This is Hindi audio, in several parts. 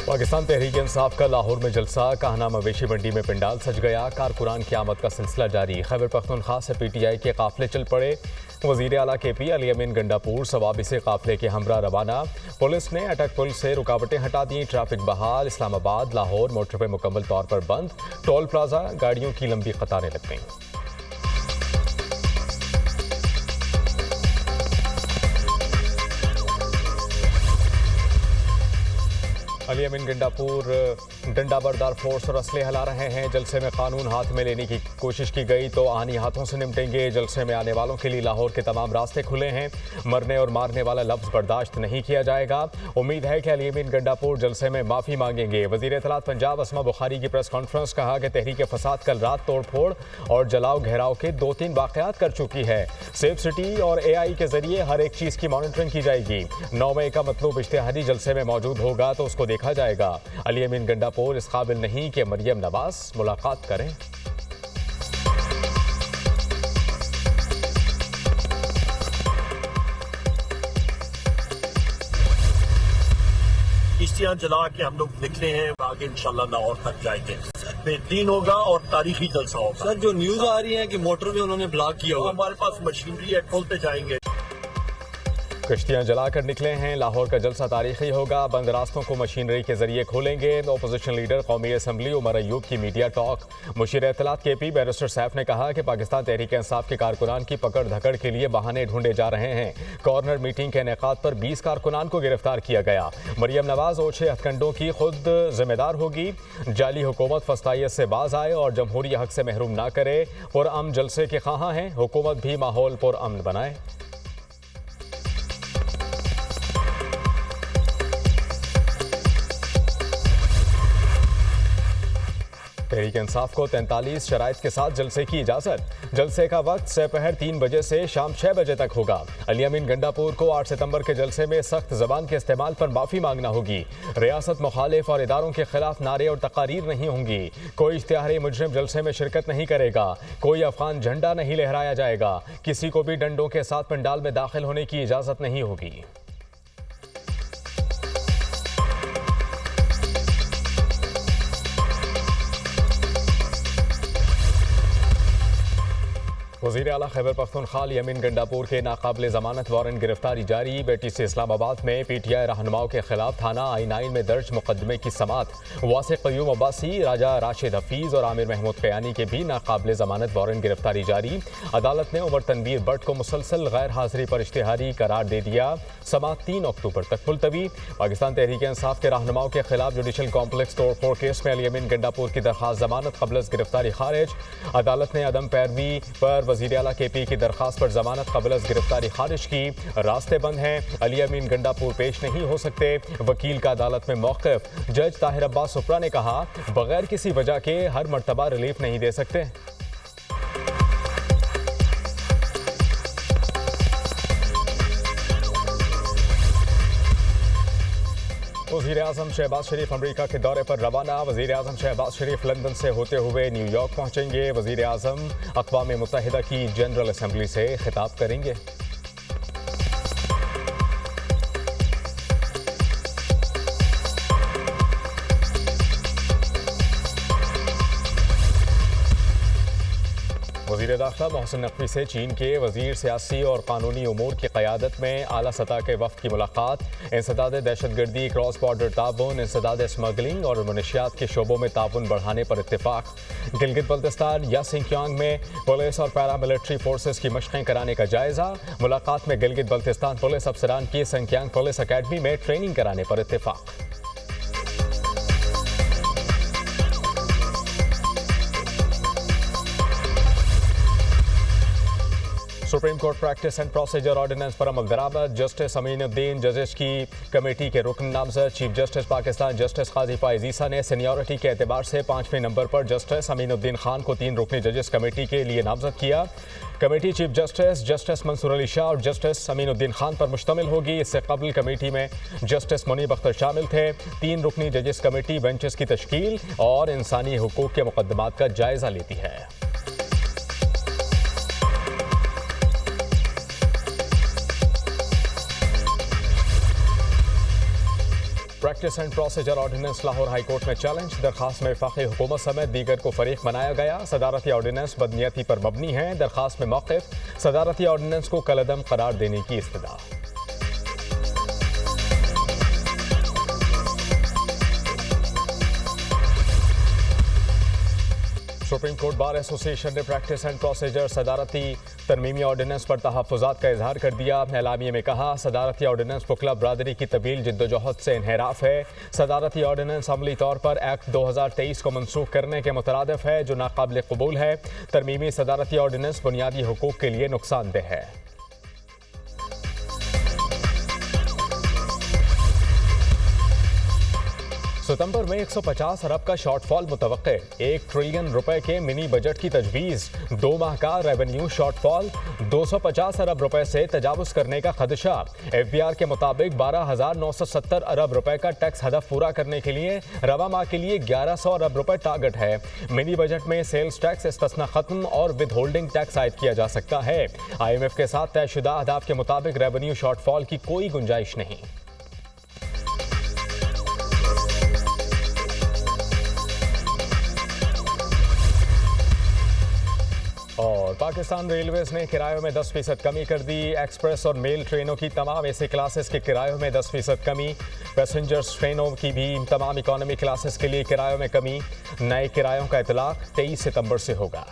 पाकिस्तान तहरीक इंसाफ का लाहौर में जलसा, कहना मवेशी मंडी में पंडाल सज गया। कारकुरान क़यामत का सिलसिला जारी। खैबर पख्तूनख्वा से PTI के काफिले चल पड़े। वज़ीर आला KP अली अमीन गंडापुर सवाबी से काफिले के हमरा रवाना। पुलिस ने अटक पुल से रुकावटें हटा दी। ट्रैफिक बहाल। इस्लामाबाद लाहौर मोटरवे मुकम्मल तौर पर बंद। टोल प्लाजा गाड़ियों की लंबी कतारें लग गईं। अली अमीन गंडापुर डंडा बरदार फोर्स और असले हिला रहे हैं। जलसे में कानून हाथ में लेने की कोशिश की गई तो आनी हाथों से निपटेंगे। जलसे में आने वालों के लिए लाहौर के तमाम रास्ते खुले हैं। मरने और मारने वाला लफ्ज़ बर्दाश्त नहीं किया जाएगा। उम्मीद है कि अली अमीन गंडापुर जलसे में माफ़ी मांगेंगे। वज़ीर इत्तलात पंजाब असमा बुखारी की प्रेस कॉन्फ्रेंस। कहा कि तहरीक फसाद कल रात तोड़ फोड़ और जलाओ घेराव के 2-3 वाक़यात कर चुकी है। सेफ सिटी और AI के जरिए हर एक चीज़ की मॉनिटरिंग की जाएगी। 9 मई का मतलूब इश्तिहादी जलसे में मौजूद होगा तो उसको देखा जाएगा। अली अमीन गंडापुर इस काबिल नहीं कि मरियम नवाज मुलाकात करें। किश्तियां जला के हम लोग निकले हैं, आगे इंशाल्लाह लाहौर तक जाएंगे। बेहतरीन होगा और तारीखी जलसा होगा। सर, जो न्यूज आ रही है कि मोटर में उन्होंने ब्लॉक किया हुआ, हमारे पास मशीनरी है, पुल पे जाएंगे। कश्तियां जलाकर निकले हैं। लाहौर का जलसा तारीखी होगा। बंद रास्तों को मशीनरी के जरिए खोलेंगे। अपोजिशन लीडर कौमी असम्बली उमर अयूब की मीडिया टॉक। मुशीर इत्तलात KP बैरिस्टर सैफ ने कहा कि पाकिस्तान तहरीक इंसाफ के कारकुनान की पकड़ धकड़ के लिए बहाने ढूंढे जा रहे हैं। कॉर्नर मीटिंग के इनेकाद पर 20 कारकुनान को गिरफ्तार किया गया। मरियम नवाज ओछे हथकंडों की खुद जिम्मेदार होगी। जाली हुकूमत फस्तायत से बाज आए और जमहूरी हक से महरूम ना करे। पुरअमन जलसे के ख्वाह हैं। हुकूमत भी माहौल पुरअमन बनाए। तहरीक इंसाफ को 43 शराइत के साथ जलसे की इजाजत। जलसे का वक्त दोपहर 3 बजे से शाम 6 बजे तक होगा। अली अमीन गंडापुर को 8 सितंबर के जलसे में सख्त जबान के इस्तेमाल पर माफी मांगना होगी। रियासत मुखालिफ और इदारों के खिलाफ नारे और तकारीर नहीं होंगी। कोई इश्तिहारी मुजरिम जलसे में शिरकत नहीं करेगा। कोई अफगान झंडा नहीं लहराया जाएगा। किसी को भी डंडों के साथ पंडाल में दाखिल होने की इजाजत नहीं होगी। वज़ीर आला खैबर पख्तूनख्वा अली अमीन गंडापुर के नाकाबिल ज़मानत वारंट गिरफ्तारी जारी। बेटी से इस्लामाबाद में PTI रहनुमाओं के खिलाफ थाना I9 में दर्ज मुकदमे की समात। वासिक क़य्यूम अब्बासी, राजा राशिद हफीज़ और आमिर महमूद क़यानी के भी नाकाबिल ज़मानत वारंट गिरफ्तारी जारी। अदालत ने उमर तनवीर भट्ट को मुसलसल गैर हाजिरी पर इश्तिहारी करार दे दिया। समात 3 अक्टूबर तक मुलतवी। पाकिस्तान तहरीक इंसाफ के रहनुमाओं के खिलाफ जुडिशल कॉम्प्लेक्स तोड़ फोड़ केस में अली अमीन गंडापुर की दरख्वास्त जमानत क़ब्ल गिरफ्तारी खारिज। अदालत ने अदम पैरवी पर वज़ीर आला KP की दरख्वास्त पर जमानत क़ब्ल गिरफ्तारी खारिज की। रास्ते बंद हैं। अली अमीन गंडापुर पेश नहीं हो सकते। वकील का अदालत में मौक़िफ़। जज ताहिर अब्बास सुप्रा ने कहा बगैर किसी वजह के हर मर्तबा रिलीफ नहीं दे सकते। वज़ीर आज़म शहबाज शरीफ अमरीका के दौरे पर रवाना। वज़ीर आज़म शहबाज शरीफ लंदन से होते हुए न्यूयॉर्क पहुंचेंगे। वज़ीर आज़म अक़वाम मुत्तहिदा की जनरल असम्बली से खिताब करेंगे। वज़ीर दाखिला मोहसिन नकवी से चीन के वज़ीर सियासी और कानूनी उमूर की क़यादत में आला सतह के वफ़द की मुलाकात। इंसदाद दहशतगर्दी, क्रॉस बॉर्डर ताउन, इंसदाद स्मगलिंग और मनशियात के शोबों में ताउन बढ़ाने पर इत्तेफाक। गिलगित बल्तिस्तान या सिंकियांग में पुलिस और पैरामिलिट्री फोर्सेस की मशक़ें कराने का जायज़ा। मुलाकात में गिलगित बल्तिस्तान पुलिस अफसरान की सिंकियांग पुलिस अकेडमी में ट्रेनिंग कराने पर इत्तेफाक। Supreme court practice and procedure ordinance पर अमल दरामद। जस्टिस अमीनुद्दीन जजेस की कमेटी के रुकन नामजद। चीफ जस्टिस पाकिस्तान जस्टिस काजी फाइज ईसा ने सीनियरिटी के एतबार से 5वें नंबर पर जस्टिस अमीनुद्दीन खान को 3 रुकनी जजेस कमेटी के लिए नामजद किया। Committee chief justice justice Mansoor Ali Shah और जस्टिस अमीनुद्दीन खान पर मुश्तमिल होगी। इससे कबल कमेटी में जस्टिस मुनीब अख्तर शामिल थे। 3 रुकनी जजेस कमेटी बेंचेस की तश्कील और इंसानी हुकूक के मुकदमात का जायजा लेती है। Practice and procedure ordinance Lahore high court में चैलेंज। दरखास्त में वफाकी हुकूमत समेत दीगर को फरीक बनाया गया। सदारती ऑर्डिनेंस बदनीयती पर मबनी है। दरखास्त में मौक़िफ़, सदारती ऑर्डिनेंस को कलअदम करार देने की इस्तदा। सुप्रीम कोर्ट बार एसोसिएशन ने प्रैक्टिस एंड प्रोसीजर सदारती तरमीमी ऑर्डिनेंस पर तहफ़्फ़ुज़ात का इजहार कर दिया। एलामिये में कहा, सदारती ऑर्डिनेंस पुख्ला बरादरी की तवील जिद्दोजहद से इन्हिराफ है। सदारती ऑर्डिनेंस अमली तौर पर एक्ट 2023 को मनसूख करने के मुतरादिफ है, जो नाकाबिल कबूल है। तरमीमी सदारती ऑर्डिनेंस बुनियादी हुकूक के लिए नुकसानदेह है। सितंबर में 150 अरब का शॉर्टफॉल मुतवक्के। 1 ट्रिलियन रुपए के मिनी बजट की तजवीज़। 2 माह का रेवेन्यू शॉर्टफॉल 250 अरब रुपए से तजावुज करने का खदशा। FBR के मुताबिक 12,970 अरब रुपए का टैक्स हदफ पूरा करने के लिए रवा माह के लिए 1100 अरब रुपए टारगेट है। मिनी बजट में सेल्स टैक्स इस्तिस्ना खत्म और विद होल्डिंग टैक्स आयद किया जा सकता है। IMF के साथ तयशुदा अहदाफ के मुताबिक रेवेन्यू शॉर्टफॉल की कोई गुंजाइश नहीं। और पाकिस्तान रेलवेज ने किरायों में 10% कमी कर दी। एक्सप्रेस और मेल ट्रेनों की तमाम AC क्लासेस के किरायों में 10% कमी। पैसेंजर्स ट्रेनों की भी तमाम इकॉनमी क्लासेस के लिए किरायों में कमी। नए किरायों का इतलाक 23 सितंबर से होगा।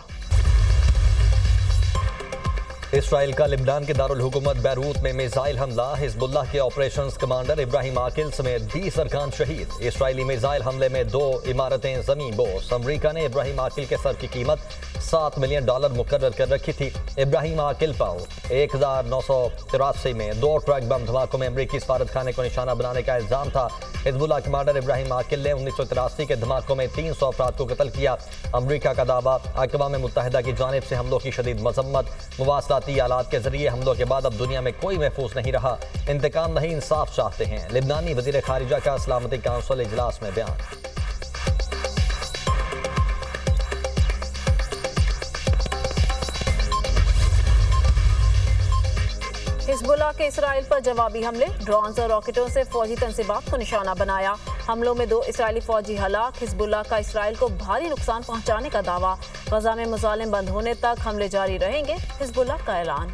इसराइल का लिबनान के दारुल हुकूमत बैरूत में मिसाइल हमला। हिजबुल्लाह के ऑपरेशंस कमांडर इब्राहिम आकिल समेत 20 अरकान शहीद। इसराइली मिसाइल हमले में 2 इमारतें जमीन बोस। अमरीका ने इब्राहिम आकिल के सर की कीमत $7 मिलियन मुकर्रर कर रखी थी। इब्राहिम आकिल पर 1983 में 2 ट्रक बम धमाकों में अमरीकी सफारत खाने को निशाना बनाने का इल्जाम था। हिजबुल्लाह कमांडर इब्राहिम आकिल ने 1983 के धमाकों में 300 अफराद को कत्ल किया। अमरीका का दावा, अक़वाम मुत्तहिदा की जानिब से हमलों की शदीद मजम्मत। मुवासलाती आलात के जरिए हमलों के बाद अब दुनिया में कोई महफूज नहीं रहा। इंतकाम नहीं, इंसाफ चाहते हैं। लिबनानी वज़ीर खारिजा का सलामती काउंसिल इजलास में बयान। हिजबुल्लाह के इसराइल पर जवाबी हमले। ड्रोन्स और रॉकेटों से फौजी तंसीबात को निशाना बनाया। हमलों में 2 इसराइली फौजी हलाक। हिजबुल्लाह का इसराइल को भारी नुकसान पहुंचाने का दावा। गजा में मुजालिम बंद होने तक हमले जारी रहेंगे, हिजबुल्लाह का ऐलान।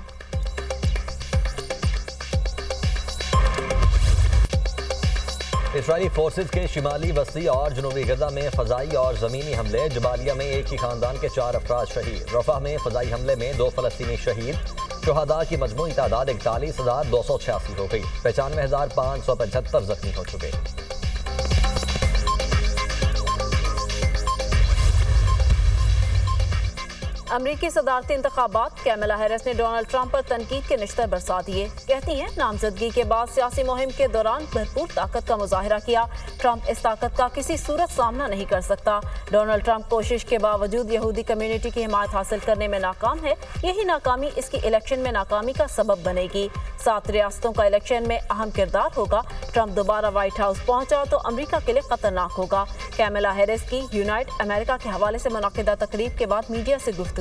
इसराइली फोर्सेज के शिमाली वस्ती और जनूबी गजा में फजाई और ज़मीनी हमले। जबालिया में एक ही खानदान के 4 अफराद शहीद। रफा में फजाई हमले में 2 फ़लस्तीनी शहीद। शुहदा की मजमूई तादाद 41,286 हो गई। 95,575 जख्मी हो चुके। अमरीकी सदारती इंतखाबात। कैमला हैरिस ने डोनाल्ड ट्रंप पर तनकीद के निश्तर बरसा दिए। कहती हैं, नामजदगी के बाद सियासी मुहिम के दौरान भरपूर ताकत का मुजाहिरा किया। ट्रंप इस ताकत का किसी सूरत सामना नहीं कर सकता। डोनाल्ड ट्रंप कोशिश के बावजूद यहूदी कम्युनिटी की हिमायत हासिल करने में नाकाम है। यही नाकामी इसकी इलेक्शन में नाकामी का सबब बनेगी। 7 रियासतों का इलेक्शन में अहम किरदार होगा। ट्रंप दोबारा व्हाइट हाउस पहुंचा तो अमरीका के लिए खतरनाक होगा। कैमला हैरिस की यूनाइट अमेरिका के हवाले से मुनाकिदा तकरीब के बाद मीडिया से गुफ्तगू।